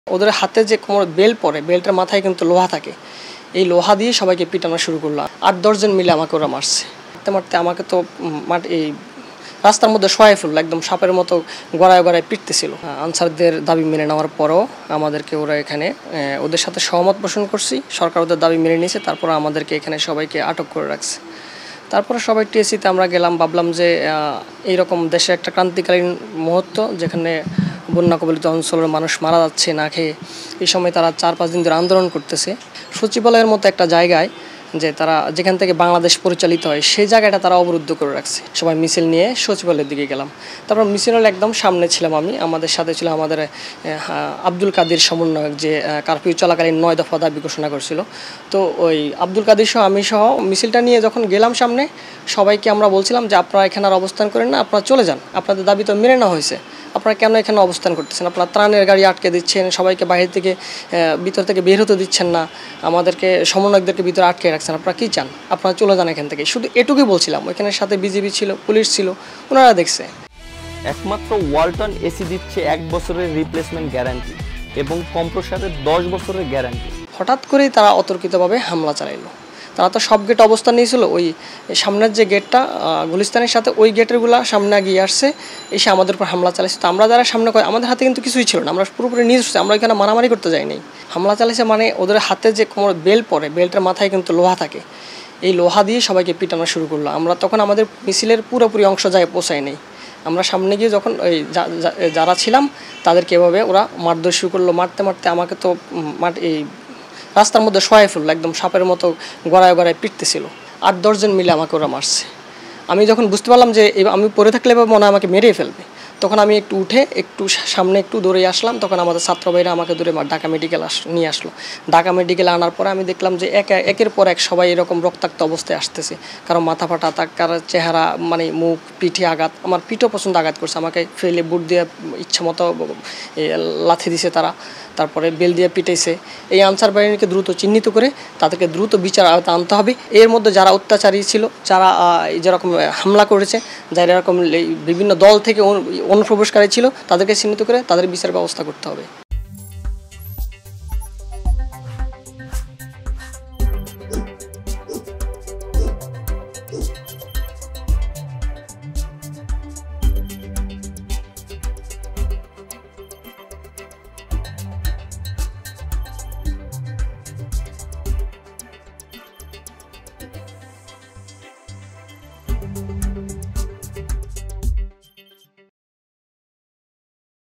ওদের হাতে যে কোমর বেল্ট পরে, বেল্টের মাথায় কিন্তু লোহা থাকে। এই লোহা দিয়ে সবাইকে পিটানো শুরু করলো। ৮-১০ জন মিলে আমাকে ওরা মারছে। মারতে মারতে আমাকে তো এই রাস্তার মধ্যে শোয়াই ফেললো, একদম সাপের মতো গড়ায় গড়ায় পিটতেছিল। আনসারদের দাবি মেনে নেওয়ার পরও আমাদেরকে ওরা এখানে ওদের সাথে সহমত পোষণ করছি, সরকার ওদের দাবি মেনে নিয়েছে, তারপর আমাদেরকে এখানে সবাইকে আটক করে রাখছে। তারপরে সবাই টিএসসিতে আমরা গেলাম, ভাবলাম যে এইরকম দেশে একটা ক্রান্তিকালীন মুহূর্ত, যেখানে বন্যা কবলিত অঞ্চলের মানুষ মারা যাচ্ছে না খেয়ে। এই সময় তারা ৪-৫ দিন ধরে আন্দোলন করতেছে। সচিবালয়ের মতো একটা জায়গায়, যে তারা যেখান থেকে বাংলাদেশ পরিচালিত হয়, সেই জায়গাটা তারা অবরুদ্ধ করে রাখছে। সবাই মিছিল নিয়ে সচিবালয়ের দিকে গেলাম। তারপর মিছিলের একদম সামনে ছিলাম আমি, আমাদের সাথে ছিল আমাদের আব্দুল কাদির সমন্বয়ক, যে কারফিউ চলাকালীন ৯ দফা দাবি ঘোষণা করছিল। তো ওই আব্দুল কাদির সহ আমি সহ মিছিলটা নিয়ে যখন গেলাম সামনে, সবাইকে আমরা বলছিলাম যে আপনারা এখানে আর অবস্থান করেন না, আপনারা চলে যান, আপনাদের দাবি তো মেনে নেওয়া হয়েছে, আপনারা কেন এখানে অবস্থান করতেছেন? আপনারা ত্রাণের গাড়ি আটকে দিচ্ছেন, সবাইকে বাইরে থেকে ভিতর থেকে বের হতে দিচ্ছেন না, আমাদেরকে সমন্বয়কদেরকে ভিতরে আটকে রাখছেন, আপনারা কী চান? আপনারা চলে যান এখান থেকে। শুধু এটুকুই বলছিলাম। ওইখানের সাথে বিজিবি ছিল, পুলিশ ছিল, ওনারা দেখছে। একমাত্র ওয়ালটন এসি দিচ্ছে ১ বছরের রিপ্লেসমেন্ট গ্যারান্টি এবং কম্প্রেসারের ১০ বছরের গ্যারান্টি। হঠাৎ করেই তারা অতর্কিতভাবে হামলা চালাইলো। তারা তো সব গেট অবস্থান নিয়েছিল, ওই সামনের যে গেটটা গুলিস্তানের সাথে, ওই গেটেরগুলো সামনে গিয়ে আসছে, এসে আমাদের উপর হামলা চালাইছে। তো আমরা যারা সামনে, আমাদের হাতে কিন্তু কিছুই ছিল না, আমরা পুরোপুরি নিজ, আমরা ওইখানে মারামারি করতে যাইনি। হামলা চালাইছে মানে ওদের হাতে যে কোমর বেল্ট পরে, বেল্টের মাথায় কিন্তু লোহা থাকে। এই লোহা দিয়ে সবাইকে পিটানো শুরু করলো। আমরা তখন আমাদের মিছিলের পুরোপুরি অংশ যায় পৌঁছাই নেই। আমরা সামনে গিয়ে যখন ওই যারা ছিলাম তাদেরকে এভাবে ওরা মারধর শুরু করলো। মারতে মারতে আমাকে তো এই রাস্তার মধ্যে শোয়াই ফেললো, একদম সাপের মতো গড়ায় গড়ায় পিটতেছিল। ৮-১০ জন মিলে আমাকে ওরা মারছে। আমি যখন বুঝতে পারলাম যে আমি পড়ে থাকলে মনে হয় আমাকে মেরেই ফেলবে, তখন আমি একটু উঠে একটু সামনে একটু দৌড়ে আসলাম। তখন আমাদের ছাত্র ভাইরা আমাকে দৌড়ে ঢাকা মেডিকেল নিয়ে আসলো। ঢাকা মেডিকেলে আনার পরে আমি দেখলাম যে একের পর এক সবাই এরকম রক্তাক্ত অবস্থায় আসতেছে। কারো মাথা ফাটা, কারো চেহারা, মানে মুখ, পিঠে আঘাত। আমার পিঠও পর্যন্ত আঘাত করছে, আমাকে ফেলে বুট দিয়ে ইচ্ছা মতো লাথি দিছে তারা, তারপরে বেল দিয়ে পিটাইছে। এই আনসার বাহিনীকে দ্রুত চিহ্নিত করে তাদেরকে দ্রুত বিচার আওতায় আনতে হবে। এর মধ্যে যারা অত্যাচারী ছিল, যারা যেরকম হামলা করেছে, যারা এরকম বিভিন্ন দল থেকে অনুপ্রবেশকারী ছিল, তাদেরকে চিহ্নিত করে তাদের বিচার ব্যবস্থা করতে হবে।